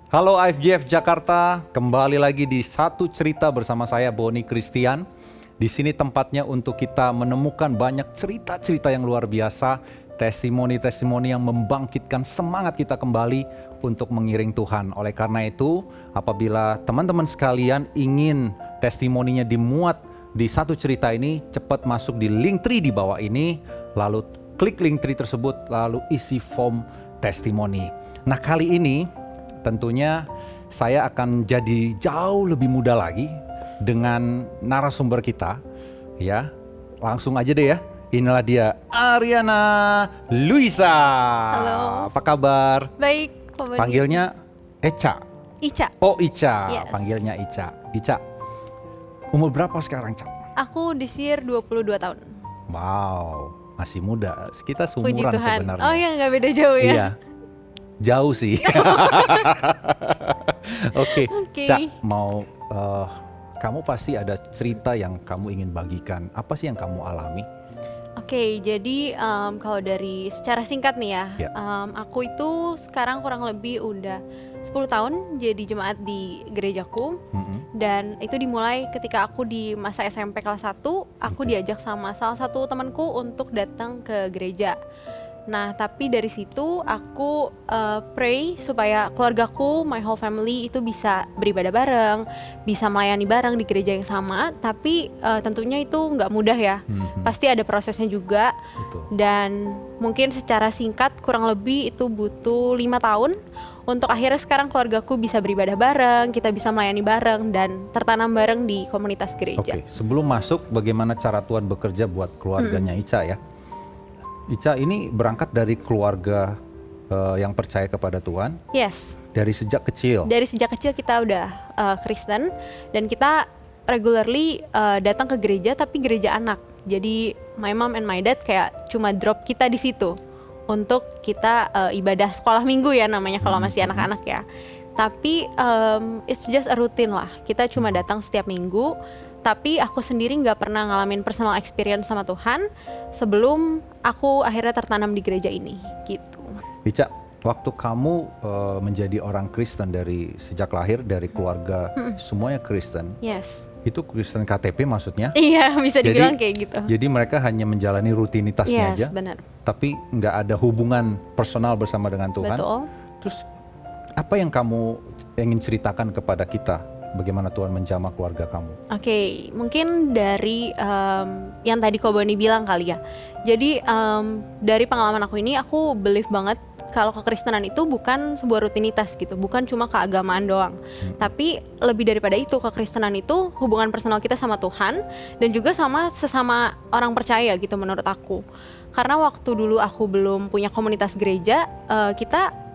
Halo IFJF Jakarta, kembali lagi di Satu Cerita bersama saya Boni Christian. Di sini tempatnya untuk kita menemukan banyak cerita-cerita yang luar biasa, testimoni-testimoni yang membangkitkan semangat kita kembali untuk mengiring Tuhan. Oleh karena itu, apabila teman-teman sekalian ingin testimoninya dimuat di Satu Cerita ini, cepat masuk di link tree di bawah ini, lalu klik link tree tersebut, lalu isi form testimoni. Nah, kali ini tentunya saya akan jadi jauh lebih muda lagi dengan narasumber kita, ya. Langsung aja deh ya. Inilah dia, Ariana Luisa. Halo. Apa kabar? Baik, Pak Boni. Panggilnya Eca. Ica. Oh, Ica. Yes. Panggilnya Ica. Ica, umur berapa sekarang, Ca? Aku this year 22 tahun. Wow, masih muda. Kita Puji seumuran Tuhan. sebenarnya. Oh ya, nggak beda jauh ya. Iya. Jauh sih. Oke, Oke. Cak, mau kamu pasti ada cerita yang kamu ingin bagikan. Apa sih yang kamu alami? Oke, jadi kalau dari secara singkat nih ya, Ya. aku itu sekarang kurang lebih udah 10 tahun jadi jemaat di gerejaku. Dan itu dimulai ketika aku di masa SMP kelas 1, aku Oke. diajak sama salah satu temanku untuk datang ke gereja. Nah, tapi dari situ aku pray supaya keluargaku, my whole family itu bisa beribadah bareng, bisa melayani bareng di gereja yang sama. Tapi tentunya itu nggak mudah ya. Pasti ada prosesnya juga. Betul. Dan mungkin secara singkat kurang lebih itu butuh 5 tahun untuk akhirnya sekarang keluargaku bisa beribadah bareng, kita bisa melayani bareng dan tertanam bareng di komunitas gereja. Oke, sebelum masuk bagaimana cara Tuhan bekerja buat keluarganya Ica ya. Ica ini berangkat dari keluarga yang percaya kepada Tuhan Yes. dari sejak kecil. Dari sejak kecil kita udah Kristen dan kita regularly datang ke gereja, tapi gereja anak. Jadi my mom and my dad kayak cuma drop kita di situ untuk kita ibadah sekolah minggu ya namanya kalau masih anak-anak ya. Tapi it's just a routine lah. Kita cuma datang setiap minggu. Tapi aku sendiri nggak pernah ngalamin personal experience sama Tuhan sebelum aku akhirnya tertanam di gereja ini gitu. Ica, waktu kamu menjadi orang Kristen dari sejak lahir dari keluarga semuanya Kristen, Yes. itu Kristen KTP maksudnya? Iya, bisa dibilang kayak gitu. Jadi mereka hanya menjalani rutinitasnya aja, Yes, benar. tapi nggak ada hubungan personal bersama dengan Tuhan. Betul. Terus apa yang kamu ingin ceritakan kepada kita? Bagaimana Tuhan menjamah keluarga kamu? Oke, mungkin dari yang tadi Ko Boni bilang kali ya. Jadi dari pengalaman aku ini, aku believe banget kalau kekristenan itu bukan sebuah rutinitas gitu, bukan cuma keagamaan doang. Tapi lebih daripada itu, kekristenan itu hubungan personal kita sama Tuhan dan juga sama sesama orang percaya gitu menurut aku. Karena waktu dulu aku belum punya komunitas gereja, kita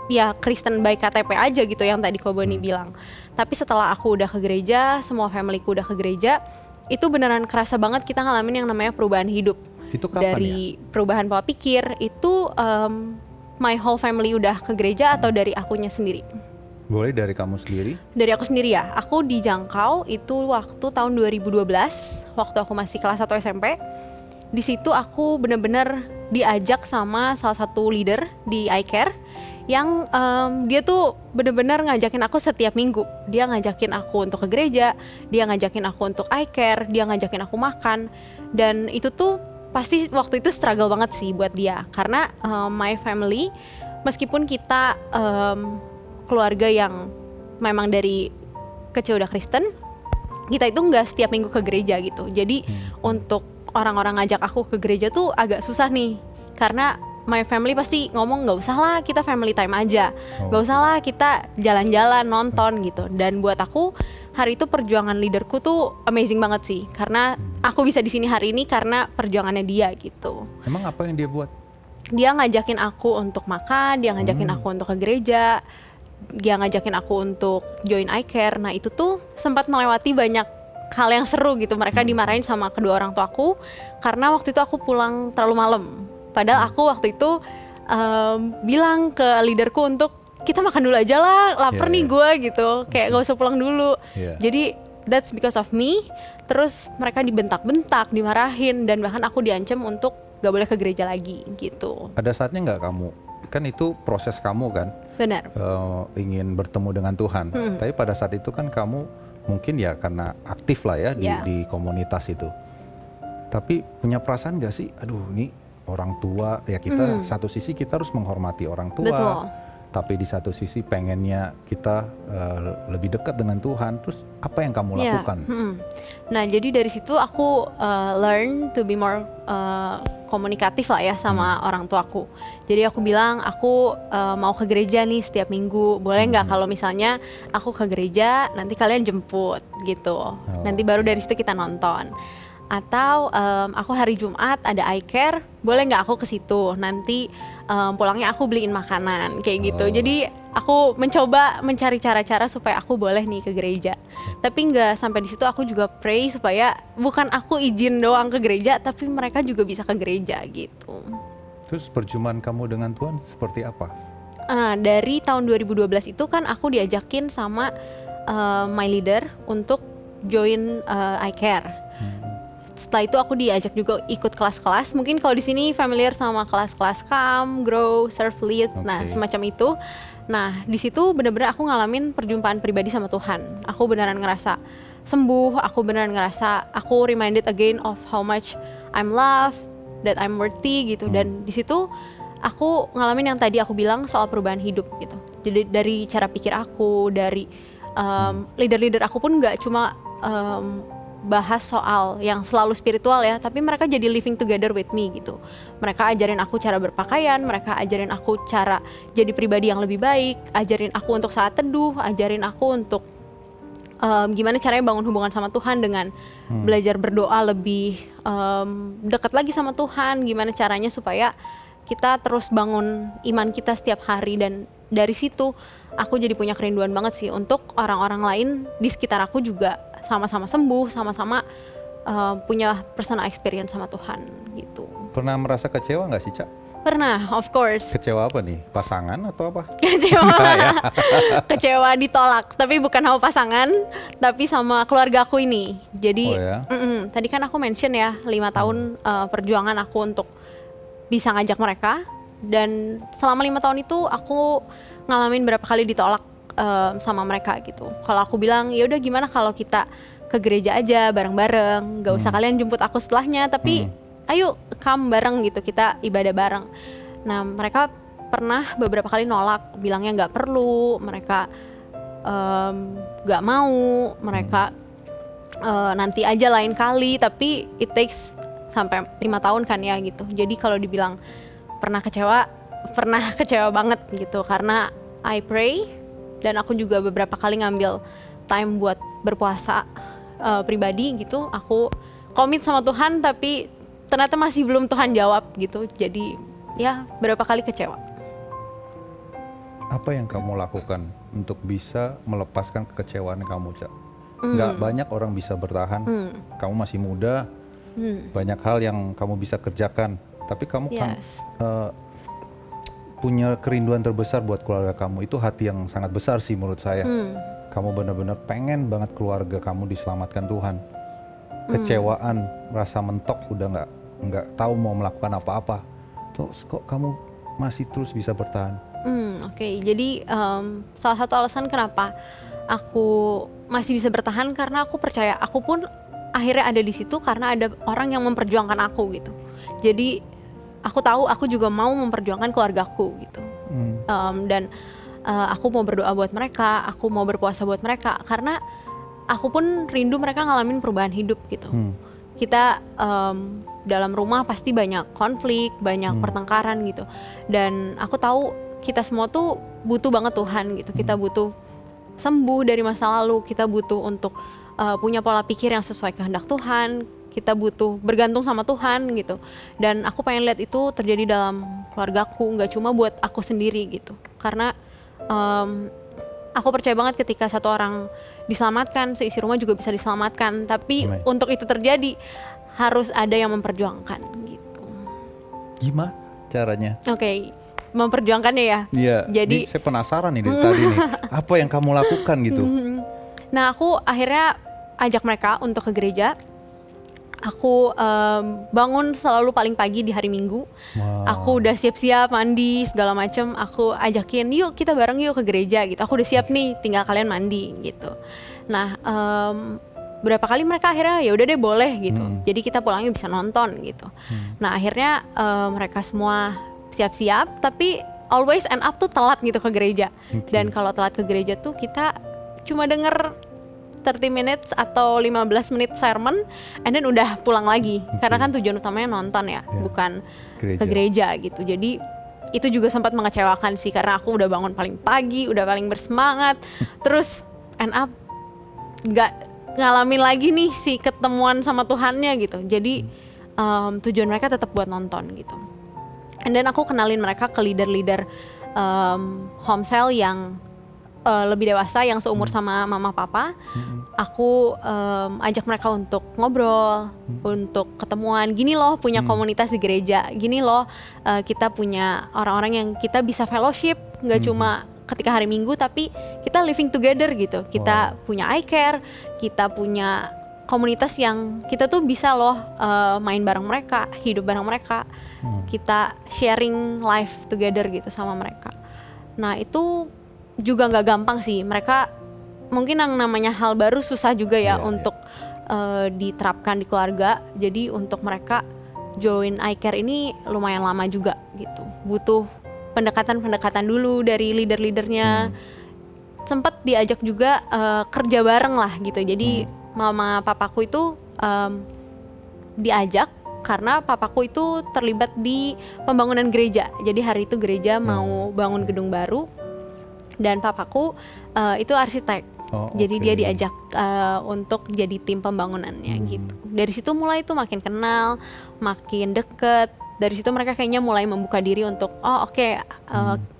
ya Kristen by KTP aja gitu yang tadi Ko Boni bilang. Tapi setelah aku udah ke gereja, semua familyku udah ke gereja, itu beneran kerasa banget kita ngalamin yang namanya perubahan hidup. Itu kapan Dari perubahan pola pikir, itu my whole family udah ke gereja atau dari akunya sendiri? Boleh dari kamu sendiri? Dari aku sendiri ya, aku dijangkau itu waktu tahun 2012, waktu aku masih kelas 1 SMP. Di situ aku bener-bener diajak sama salah satu leader di iCare yang dia tuh bener-bener ngajakin aku setiap minggu. Dia ngajakin aku untuk ke gereja, dia ngajakin aku untuk iCare, dia ngajakin aku makan. Dan itu tuh pasti waktu itu struggle banget sih buat dia. Karena my family, meskipun kita keluarga yang memang dari kecil udah Kristen, kita itu nggak setiap minggu ke gereja gitu. Jadi untuk orang-orang ngajak aku ke gereja tuh agak susah nih. Karena my family pasti ngomong nggak usah lah, kita family time aja, nggak usah lah kita jalan-jalan nonton gitu. Dan buat aku hari itu perjuangan leaderku tuh amazing banget sih, karena aku bisa di sini hari ini karena perjuangannya dia gitu. Emang apa yang dia buat? Dia ngajakin aku untuk makan, dia ngajakin aku untuk ke gereja, dia ngajakin aku untuk join iCare. Nah itu tuh sempat melewati banyak hal yang seru gitu. Mereka dimarahin sama kedua orang tua aku karena waktu itu aku pulang terlalu malam. Padahal aku waktu itu bilang ke leaderku untuk kita makan dulu aja lah, lapar nih gue gitu, kayak gak usah pulang dulu. Jadi that's because of me. Terus mereka dibentak-bentak, dimarahin, dan bahkan aku diancam untuk gak boleh ke gereja lagi gitu. Ada saatnya nggak kamu, kan itu proses kamu kan, Benar. ingin bertemu dengan Tuhan. Tapi pada saat itu kan kamu mungkin ya karena aktif lah ya Ya. di komunitas itu. Tapi punya perasaan gak sih, aduh ini orang tua ya, kita satu sisi kita harus menghormati orang tua. Betul. Tapi di satu sisi pengennya kita lebih dekat dengan Tuhan. Terus apa yang kamu Ya, lakukan? Nah, jadi dari situ aku learn to be more komunikatif lah ya sama orang tuaku. Jadi aku bilang aku mau ke gereja nih setiap minggu. Boleh nggak kalau misalnya aku ke gereja nanti kalian jemput gitu. Nanti baru dari situ kita nonton. Atau aku hari Jumat ada iCare, boleh nggak aku ke situ? Nanti pulangnya aku beliin makanan kayak gitu. Jadi aku mencoba mencari cara-cara supaya aku boleh nih ke gereja. Tapi nggak sampai di situ, aku juga pray supaya bukan aku izin doang ke gereja, tapi mereka juga bisa ke gereja gitu. Terus perjumpaan kamu dengan Tuhan seperti apa? Nah, dari tahun 2012 itu kan aku diajakin sama my leader untuk join iCare. Setelah itu aku diajak juga ikut kelas-kelas. Mungkin kalau di sini familiar sama kelas-kelas Come, Grow, Serve, Lead. Nah, semacam itu. Nah, di situ benar-benar aku ngalamin perjumpaan pribadi sama Tuhan. Aku beneran ngerasa sembuh, aku beneran ngerasa aku reminded again of how much I'm loved, that I'm worthy gitu. Dan di situ aku ngalamin yang tadi aku bilang soal perubahan hidup gitu. Jadi dari cara pikir aku, dari leader-leader aku pun nggak cuma bahas soal yang selalu spiritual ya, tapi mereka jadi living together with me gitu. Mereka ajarin aku cara berpakaian, mereka ajarin aku cara jadi pribadi yang lebih baik, ajarin aku untuk saat teduh, ajarin aku untuk gimana caranya bangun hubungan sama Tuhan dengan belajar berdoa lebih dekat lagi sama Tuhan, gimana caranya supaya kita terus bangun iman kita setiap hari. Dan dari situ aku jadi punya kerinduan banget sih untuk orang-orang lain di sekitar aku juga sama-sama sembuh, sama-sama punya personal experience sama Tuhan gitu. Pernah merasa kecewa nggak sih, Cak? Pernah, of course. Kecewa apa nih? Pasangan atau apa? Kecewa, kecewa ditolak, tapi bukan sama pasangan, tapi sama keluarga aku ini. Jadi, tadi kan aku mention ya 5 tahun perjuangan aku untuk bisa ngajak mereka, dan selama 5 tahun itu aku ngalamin berapa kali ditolak sama mereka gitu. Kalau aku bilang ya udah gimana kalau kita ke gereja aja bareng-bareng, gak usah kalian jemput aku setelahnya, tapi ayo come bareng gitu, kita ibadah bareng. Nah, mereka pernah beberapa kali nolak, bilangnya nggak perlu, mereka nggak mau, mereka nanti aja lain kali. Tapi it takes sampai 5 tahun kan ya gitu. Jadi kalau dibilang pernah kecewa banget gitu, karena I pray. Dan aku juga beberapa kali ngambil time buat berpuasa pribadi gitu. Aku komit sama Tuhan, tapi ternyata masih belum Tuhan jawab gitu. Jadi ya berapa kali kecewa. Apa yang kamu lakukan untuk bisa melepaskan kekecewaan kamu, Cak? Nggak banyak orang bisa bertahan. Kamu masih muda, banyak hal yang kamu bisa kerjakan. Tapi kamu kan punya kerinduan terbesar buat keluarga kamu. Itu hati yang sangat besar sih menurut saya. Kamu benar-benar pengen banget keluarga kamu diselamatkan Tuhan. Kecewaan, rasa mentok, udah nggak tahu mau melakukan apa-apa. Terus kok kamu masih terus bisa bertahan? Oke. Jadi salah satu alasan kenapa aku masih bisa bertahan karena aku percaya aku pun akhirnya ada di situ karena ada orang yang memperjuangkan aku gitu. Jadi aku tahu aku juga mau memperjuangkan keluargaku gitu. Dan aku mau berdoa buat mereka, aku mau berpuasa buat mereka, karena aku pun rindu mereka ngalamin perubahan hidup gitu. Kita dalam rumah pasti banyak konflik, banyak pertengkaran gitu. Dan aku tahu kita semua tuh butuh banget Tuhan gitu. Kita butuh sembuh dari masa lalu, kita butuh untuk punya pola pikir yang sesuai kehendak Tuhan. Kita butuh bergantung sama Tuhan gitu. Dan aku pengen lihat itu terjadi dalam keluargaku, nggak cuma buat aku sendiri gitu. Karena aku percaya banget ketika satu orang diselamatkan, seisi rumah juga bisa diselamatkan. Tapi untuk itu terjadi harus ada yang memperjuangkan gitu. Gimana caranya? Oke, memperjuangkannya ya. Iya. Jadi saya penasaran nih dari tadi nih. Apa yang kamu lakukan gitu? Nah, aku akhirnya ajak mereka untuk ke gereja. Aku bangun selalu paling pagi di hari Minggu. Aku udah siap-siap mandi segala macem. Aku ajakin, yuk kita bareng yuk ke gereja gitu. Aku udah siap nih, tinggal kalian mandi gitu. Nah, berapa kali mereka akhirnya ya udah deh boleh gitu. Jadi kita pulangnya bisa nonton gitu. Nah akhirnya mereka semua siap-siap, tapi always end up tuh telat gitu ke gereja. Dan kalau telat ke gereja tuh kita cuma denger 30 minutes atau 15 menit sermon and then udah pulang lagi. Karena kan tujuan utamanya nonton ya, bukan ke gereja gitu. Jadi itu juga sempat mengecewakan sih, karena aku udah bangun paling pagi, udah paling bersemangat, terus end up gak ngalamin lagi nih si ketemuan sama Tuhannya gitu. Jadi tujuan mereka tetap buat nonton gitu. And then aku kenalin mereka ke leader-leader home cell yang lebih dewasa, yang seumur sama mama papa. Aku ajak mereka untuk ngobrol, untuk ketemuan. Gini loh punya komunitas di gereja, gini loh kita punya orang-orang yang kita bisa fellowship, nggak cuma ketika hari Minggu, tapi kita living together gitu. Kita punya iCare, kita punya komunitas yang kita tuh bisa loh main bareng mereka, hidup bareng mereka, kita sharing life together gitu sama mereka. Nah itu juga nggak gampang sih, mereka mungkin yang namanya hal baru susah juga ya untuk diterapkan di keluarga. Jadi untuk mereka join iCare ini lumayan lama juga gitu, butuh pendekatan-pendekatan dulu dari leader-leadernya. Sempet diajak juga kerja bareng lah gitu. Jadi mama papaku itu diajak karena papaku itu terlibat di pembangunan gereja. Jadi hari itu gereja mau bangun gedung baru dan papaku itu arsitek. Jadi dia diajak untuk jadi tim pembangunannya gitu. Dari situ mulai tuh makin kenal, makin deket. Dari situ mereka kayaknya mulai membuka diri untuk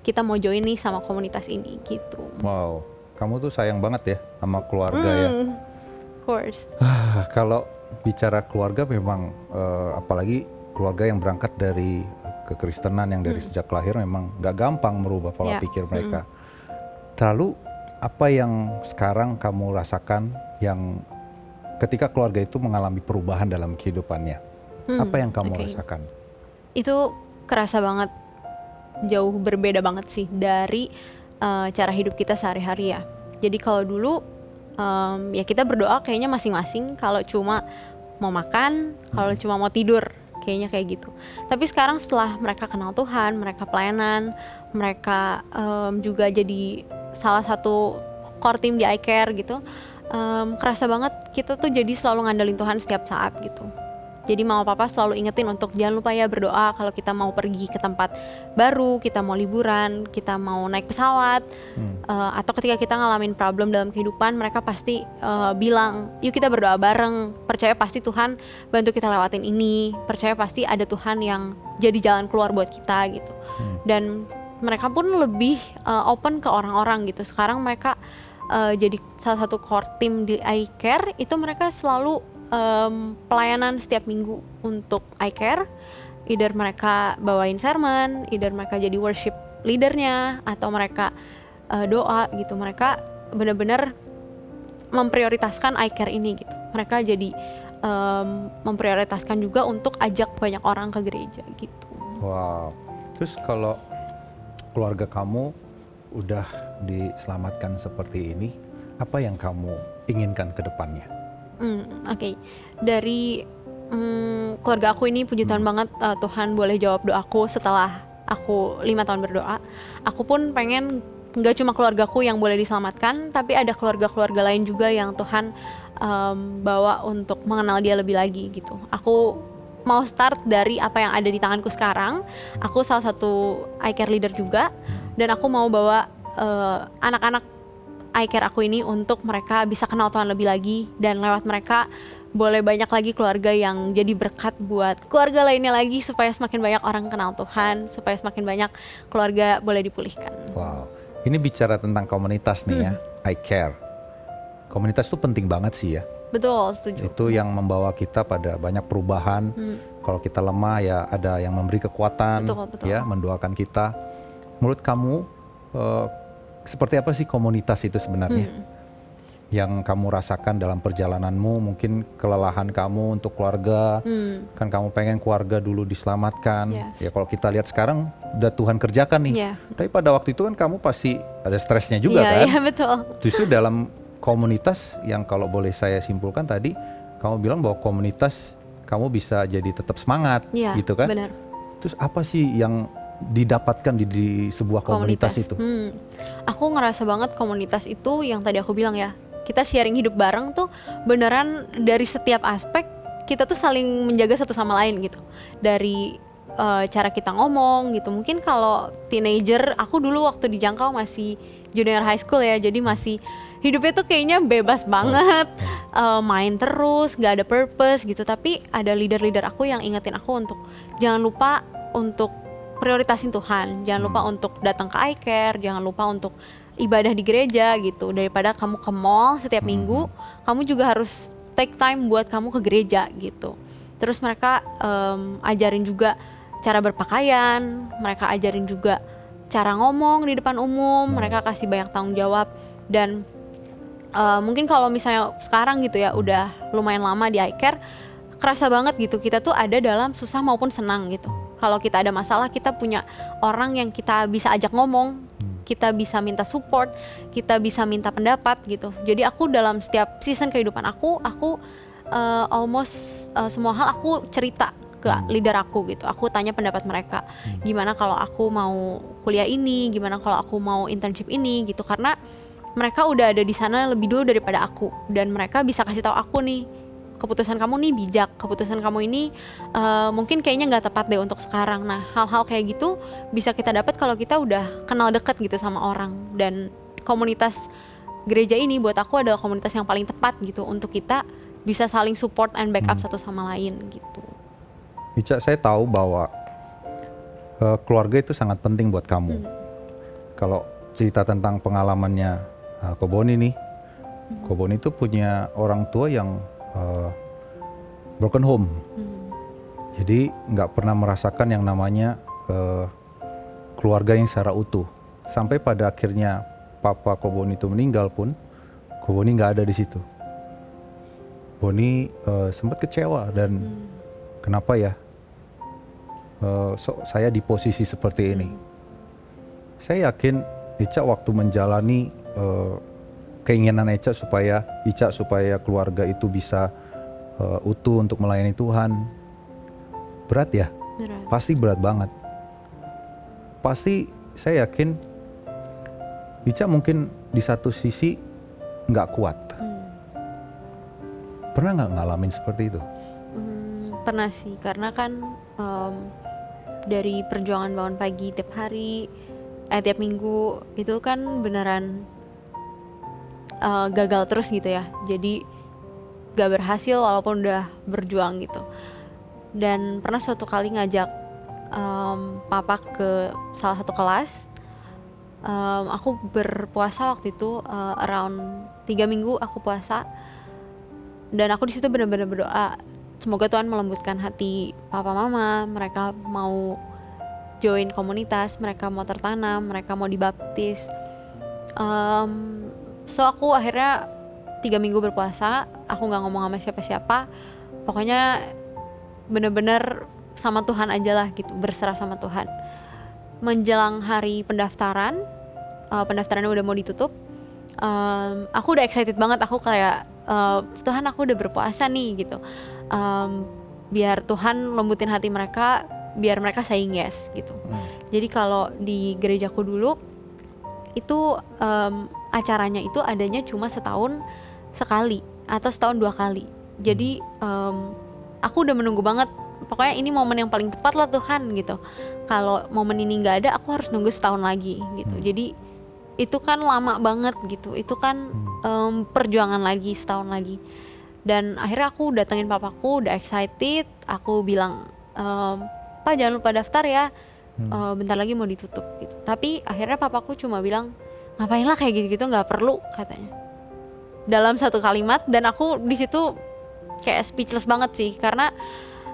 kita mau join nih sama komunitas ini gitu. Wow, kamu tuh sayang banget ya sama keluarga ya. Of course. Kalau bicara keluarga memang apalagi keluarga yang berangkat dari kekristenan yang dari sejak lahir memang gak gampang merubah pola pikir mereka. Lalu apa yang sekarang kamu rasakan yang ketika keluarga itu mengalami perubahan dalam kehidupannya? Apa yang kamu rasakan? Itu kerasa banget, jauh berbeda banget sih dari cara hidup kita sehari-hari ya. Jadi kalau dulu ya kita berdoa kayaknya masing-masing, kalau cuma mau makan, kalau cuma mau tidur, kayaknya kayak gitu. Tapi sekarang setelah mereka kenal Tuhan, mereka pelayanan, mereka juga jadi salah satu core team di iCare gitu, kerasa banget kita tuh jadi selalu ngandelin Tuhan setiap saat gitu. Jadi mama papa selalu ingetin untuk jangan lupa ya berdoa kalau kita mau pergi ke tempat baru, kita mau liburan, kita mau naik pesawat, atau ketika kita ngalamin problem dalam kehidupan, mereka pasti bilang, yuk kita berdoa bareng, percaya pasti Tuhan bantu kita lewatin ini, percaya pasti ada Tuhan yang jadi jalan keluar buat kita gitu. Dan mereka pun lebih open ke orang-orang gitu. Sekarang mereka jadi salah satu core team di iCare, itu mereka selalu pelayanan setiap minggu untuk iCare. Either mereka bawain sermon, either mereka jadi worship leadernya, atau mereka doa gitu. Mereka benar-benar memprioritaskan iCare ini gitu. Mereka jadi memprioritaskan juga untuk ajak banyak orang ke gereja gitu. Wow. Terus kalau keluarga kamu udah diselamatkan seperti ini, apa yang kamu inginkan ke depannya? Oke. Dari keluarga aku ini puji Tuhan banget, Tuhan boleh jawab doaku setelah aku 5 tahun berdoa. Aku pun pengen gak cuma keluargaku yang boleh diselamatkan, tapi ada keluarga-keluarga lain juga yang Tuhan bawa untuk mengenal Dia lebih lagi gitu. Aku mau start dari apa yang ada di tanganku sekarang. Aku salah satu iCare leader juga, dan aku mau bawa anak-anak iCare aku ini untuk mereka bisa kenal Tuhan lebih lagi, dan lewat mereka boleh banyak lagi keluarga yang jadi berkat buat keluarga lainnya lagi, supaya semakin banyak orang kenal Tuhan, supaya semakin banyak keluarga boleh dipulihkan. Wow, ini bicara tentang komunitas nih ya, iCare. Komunitas itu penting banget sih ya. Betul, setuju. Itu yang membawa kita pada banyak perubahan. Kalau kita lemah ya ada yang memberi kekuatan, betul. Ya mendoakan kita. Menurut kamu seperti apa sih komunitas itu sebenarnya? yang kamu rasakan dalam perjalananmu, mungkin kelelahan kamu untuk keluarga, kan kamu pengen keluarga dulu diselamatkan. Yes. Ya kalau kita lihat sekarang udah Tuhan kerjakan nih. Yeah. Tapi pada waktu itu kan kamu pasti ada stresnya juga kan. Iya, betul. Justru dalam komunitas yang kalau boleh saya simpulkan tadi, kamu bilang bahwa komunitas kamu bisa jadi tetap semangat, Iya, gitu kan? benar. Terus apa sih yang didapatkan di sebuah komunitas itu? Aku ngerasa banget komunitas itu yang tadi aku bilang ya, kita sharing hidup bareng tuh beneran dari setiap aspek kita tuh saling menjaga satu sama lain gitu. Dari cara kita ngomong gitu. Mungkin kalau teenager, aku dulu waktu di Jangkau masih junior high school ya, jadi masih hidupnya tuh kayaknya bebas banget, main terus, gak ada purpose gitu. Tapi ada leader-leader aku yang ingetin aku untuk jangan lupa untuk prioritasin Tuhan, jangan lupa untuk datang ke iCare, jangan lupa untuk ibadah di gereja gitu. Daripada kamu ke mall setiap minggu, kamu juga harus take time buat kamu ke gereja gitu. Terus mereka ajarin juga cara berpakaian, mereka ajarin juga cara ngomong di depan umum, mereka kasih banyak tanggung jawab. Dan mungkin kalau misalnya sekarang gitu ya udah lumayan lama di iCare, kerasa banget gitu kita tuh ada dalam susah maupun senang gitu. Kalau kita ada masalah, kita punya orang yang kita bisa ajak ngomong, kita bisa minta support, kita bisa minta pendapat gitu. Jadi aku dalam setiap season kehidupan aku almost semua hal aku cerita ke leader aku gitu. Aku tanya pendapat mereka, gimana kalau aku mau kuliah ini, gimana kalau aku mau internship ini gitu. Karena mereka udah ada di sana lebih dulu daripada aku, dan mereka bisa kasih tahu aku nih, keputusan kamu nih bijak, keputusan kamu ini mungkin kayaknya nggak tepat deh untuk sekarang. Nah, hal-hal kayak gitu bisa kita dapat kalau kita udah kenal dekat gitu sama orang. Dan komunitas gereja ini buat aku adalah komunitas yang paling tepat gitu untuk kita bisa saling support and backup satu sama lain gitu. Ica, saya tahu bahwa keluarga itu sangat penting buat kamu. Kalau cerita tentang pengalamannya Ko Boni nih, Ko Boni itu punya orang tua yang broken home, jadi nggak pernah merasakan yang namanya keluarga yang secara utuh. Sampai pada akhirnya papa Ko Boni itu meninggal pun, Ko Boni nggak ada di situ. Boni sempat kecewa dan kenapa ya saya di posisi seperti ini. Saya yakin Ica waktu menjalani keinginan Ica supaya keluarga itu bisa utuh untuk melayani Tuhan, berat ya? Berat. Pasti berat banget. Pasti saya yakin Ica mungkin di satu sisi nggak kuat. Pernah nggak ngalamin seperti itu? Pernah sih, karena kan dari perjuangan bangun pagi tiap hari, tiap minggu itu kan beneran gagal terus gitu ya. Jadi gak berhasil walaupun udah berjuang gitu. Dan pernah suatu kali ngajak papa ke salah satu kelas. Aku berpuasa waktu itu around 3 minggu aku puasa. Dan aku di situ benar-benar berdoa, semoga Tuhan melembutkan hati papa mama, mereka mau join komunitas, mereka mau tertanam, mereka mau dibaptis. So aku akhirnya 3 minggu berpuasa, aku nggak ngomong sama siapa-siapa, pokoknya bener-bener sama Tuhan aja lah gitu, berserah sama Tuhan. Menjelang hari pendaftaran, pendaftarannya udah mau ditutup, aku udah excited banget, aku kayak Tuhan aku udah berpuasa nih gitu, biar Tuhan lembutin hati mereka, biar mereka saying yes gitu. Jadi kalau di gerejaku dulu itu acaranya itu adanya cuma setahun sekali atau setahun 2 kali. Jadi aku udah menunggu banget, pokoknya ini momen yang paling tepat lah Tuhan gitu. Kalau momen ini nggak ada, aku harus nunggu setahun lagi gitu. Jadi itu kan lama banget gitu, itu kan perjuangan lagi setahun lagi. Dan akhirnya aku datengin papaku, udah excited, aku bilang, Pak jangan lupa daftar ya, bentar lagi mau ditutup gitu. Tapi akhirnya papaku cuma bilang, ngapain lah kayak gitu-gitu, nggak perlu katanya, dalam satu kalimat. Dan aku di situ kayak speechless banget sih, karena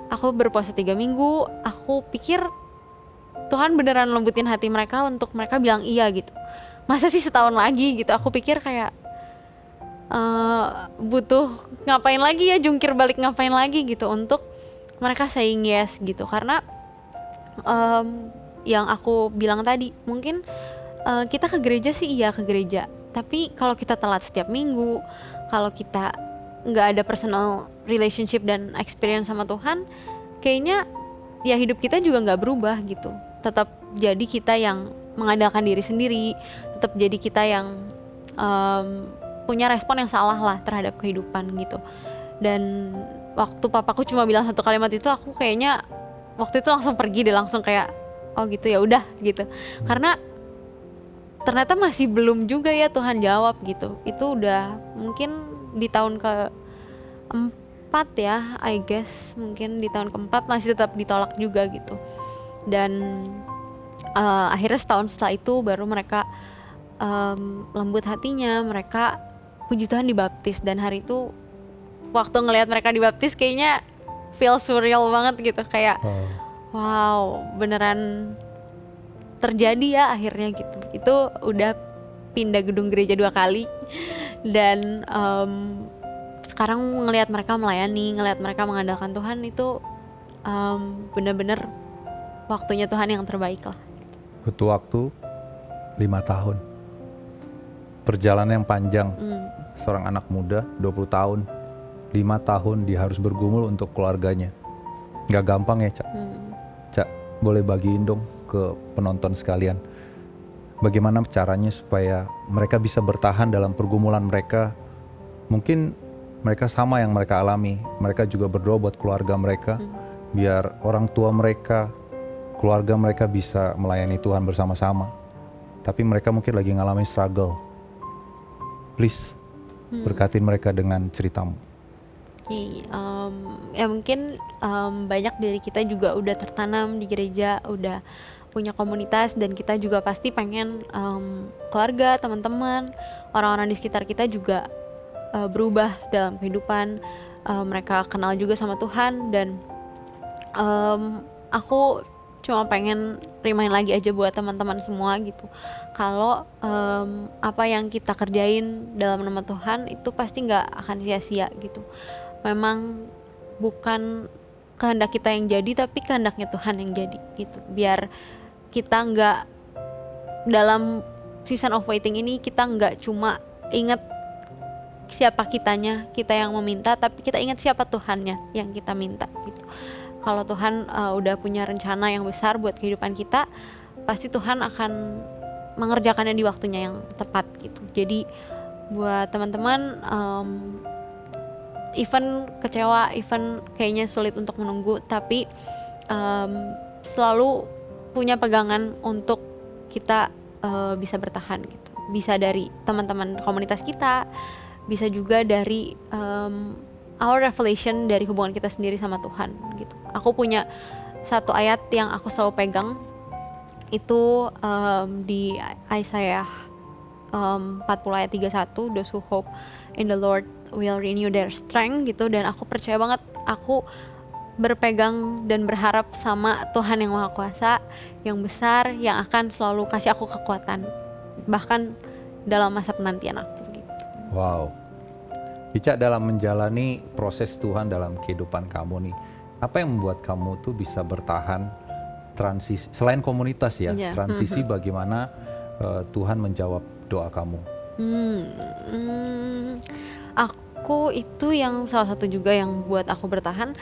aku berpuasa 3 minggu, aku pikir Tuhan beneran lembutin hati mereka untuk mereka bilang iya gitu. Masa sih setahun lagi gitu, aku pikir kayak butuh ngapain lagi ya, jungkir balik ngapain lagi gitu untuk mereka saying yes gitu. Karena yang aku bilang tadi, mungkin kita ke gereja sih iya ke gereja, tapi kalau kita telat setiap minggu, kalau kita nggak ada personal relationship dan experience sama Tuhan, kayaknya ya hidup kita juga nggak berubah gitu. Tetap jadi kita yang mengandalkan diri sendiri, tetap jadi kita yang punya respon yang salah lah terhadap kehidupan gitu. Dan waktu papaku cuma bilang satu kalimat itu, aku kayaknya waktu itu langsung pergi deh, langsung kayak oh gitu ya udah gitu. Karena ternyata masih belum juga ya Tuhan jawab gitu. Itu udah mungkin di tahun ke-4 ya, I guess mungkin di tahun ke-4 masih tetap ditolak juga gitu. Dan akhirnya setahun setelah itu baru mereka lembut hatinya, mereka puji Tuhan dibaptis. Dan hari itu waktu ngelihat mereka dibaptis kayaknya feel surreal banget gitu, kayak wow beneran terjadi ya akhirnya gitu. Itu udah pindah gedung gereja 2 kali dan sekarang ngelihat mereka melayani, ngelihat mereka mengandalkan Tuhan, itu bener-bener waktunya Tuhan yang terbaik lah. Butuh waktu 5 tahun. Perjalanan yang panjang. Seorang anak muda 20 tahun, 5 tahun dia harus bergumul untuk keluarganya. Gak gampang ya, Cak. Cak, boleh bagiin dong ke penonton sekalian, bagaimana caranya supaya mereka bisa bertahan dalam pergumulan mereka. Mungkin mereka sama yang mereka alami, mereka juga berdoa buat keluarga mereka, biar orang tua mereka, keluarga mereka bisa melayani Tuhan bersama-sama. Tapi mereka mungkin lagi ngalamin struggle. Please, berkatin mereka dengan ceritamu. Ya mungkin banyak dari kita juga udah tertanam di gereja, udah punya komunitas, dan kita juga pasti pengen keluarga, teman-teman, orang-orang di sekitar kita juga berubah dalam kehidupan, mereka kenal juga sama Tuhan. Dan aku cuma pengen remind lagi aja buat teman-teman semua gitu, kalau apa yang kita kerjain dalam nama Tuhan itu pasti nggak akan sia-sia gitu. Memang bukan kehendak kita yang jadi, tapi kehendaknya Tuhan yang jadi gitu. Biar kita nggak dalam season of waiting ini, kita nggak cuma ingat siapa kitanya, kita yang meminta, tapi kita ingat siapa Tuhannya yang kita minta gitu. Kalau Tuhan udah punya rencana yang besar buat kehidupan kita, pasti Tuhan akan mengerjakannya di waktunya yang tepat gitu. Jadi buat teman-teman, even kecewa, even kayaknya sulit untuk menunggu, tapi selalu punya pegangan untuk kita bisa bertahan gitu. Bisa dari teman-teman komunitas kita, bisa juga dari our revelation dari hubungan kita sendiri sama Tuhan gitu. Aku punya satu ayat yang aku selalu pegang, itu di Isaiah 40 ayat 31, those who hope in the Lord will renew their strength gitu. Dan aku percaya banget, aku berpegang dan berharap sama Tuhan yang Maha Kuasa, yang besar, yang akan selalu kasih aku kekuatan bahkan dalam masa penantian aku gitu. Wow. Ica, dalam menjalani proses Tuhan dalam kehidupan kamu nih, apa yang membuat kamu tuh bisa bertahan transisi, selain komunitas ya, transisi bagaimana Tuhan menjawab doa kamu? Aku itu yang salah satu juga yang buat aku bertahan,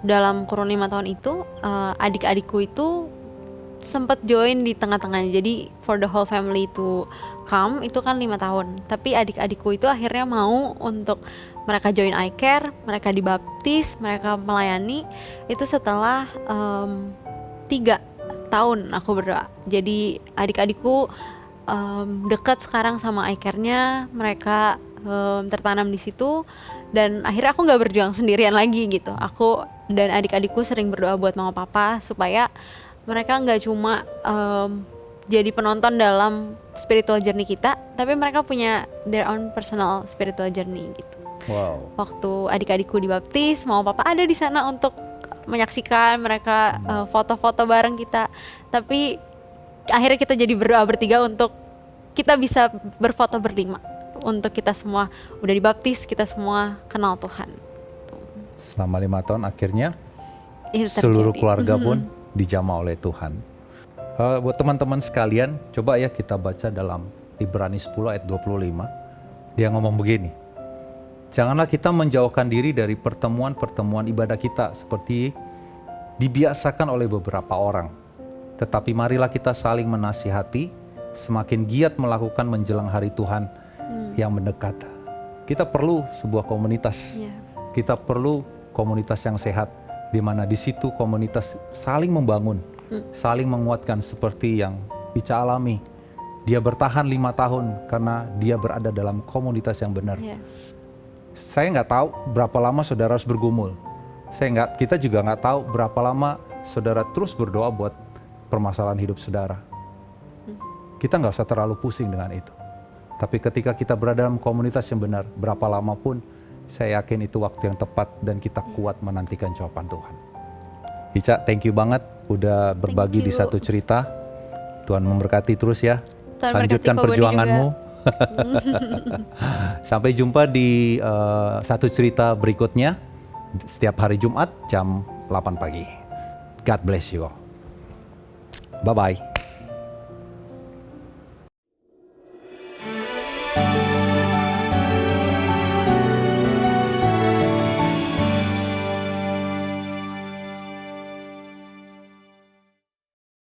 dalam kurun 5 tahun itu, adik-adikku itu sempat join di tengah-tengahnya. Jadi for the whole family to come itu kan 5 tahun, tapi adik-adikku itu akhirnya mau untuk mereka join iCare, mereka dibaptis, mereka melayani. Itu setelah 3 tahun aku berdoa. Jadi adik-adikku dekat sekarang sama iCare-nya, mereka tertanam di situ, dan akhirnya aku nggak berjuang sendirian lagi gitu. Aku dan adik-adikku sering berdoa buat mama papa supaya mereka nggak cuma jadi penonton dalam spiritual journey kita, tapi mereka punya their own personal spiritual journey gitu. Wow. Waktu adik-adikku dibaptis, mama papa ada di sana untuk menyaksikan mereka foto-foto bareng kita. Tapi akhirnya kita jadi berdoa bertiga untuk kita bisa berfoto berlima untuk kita semua udah dibaptis, kita semua kenal Tuhan. Selama 5 tahun akhirnya Itu seluruh terjadi. keluarga pun dijamah oleh Tuhan. Buat teman-teman sekalian, coba ya kita baca dalam Ibrani 10 ayat 25. Dia ngomong begini, janganlah kita menjauhkan diri dari pertemuan-pertemuan ibadah kita seperti dibiasakan oleh beberapa orang. Tetapi marilah kita saling menasihati, semakin giat melakukan menjelang hari Tuhan yang mendekat. Kita perlu sebuah komunitas. Ya. Kita perlu komunitas yang sehat, di mana di situ komunitas saling membangun, saling menguatkan seperti yang Ica alami. Dia bertahan 5 tahun karena dia berada dalam komunitas yang benar. Yes. Saya nggak tahu berapa lama saudara harus bergumul. Kita juga nggak tahu berapa lama saudara terus berdoa buat permasalahan hidup saudara. Kita nggak usah terlalu pusing dengan itu. Tapi ketika kita berada dalam komunitas yang benar, berapa lama pun saya yakin itu waktu yang tepat dan kita kuat menantikan jawaban Tuhan. Ica, thank you banget udah berbagi di you. satu cerita. Tuhan memberkati terus ya. Tuhan Lanjutkan berkati Ko Boni perjuanganmu. Sampai jumpa di satu cerita berikutnya setiap hari Jumat jam 8 pagi. God bless you all. Bye-bye.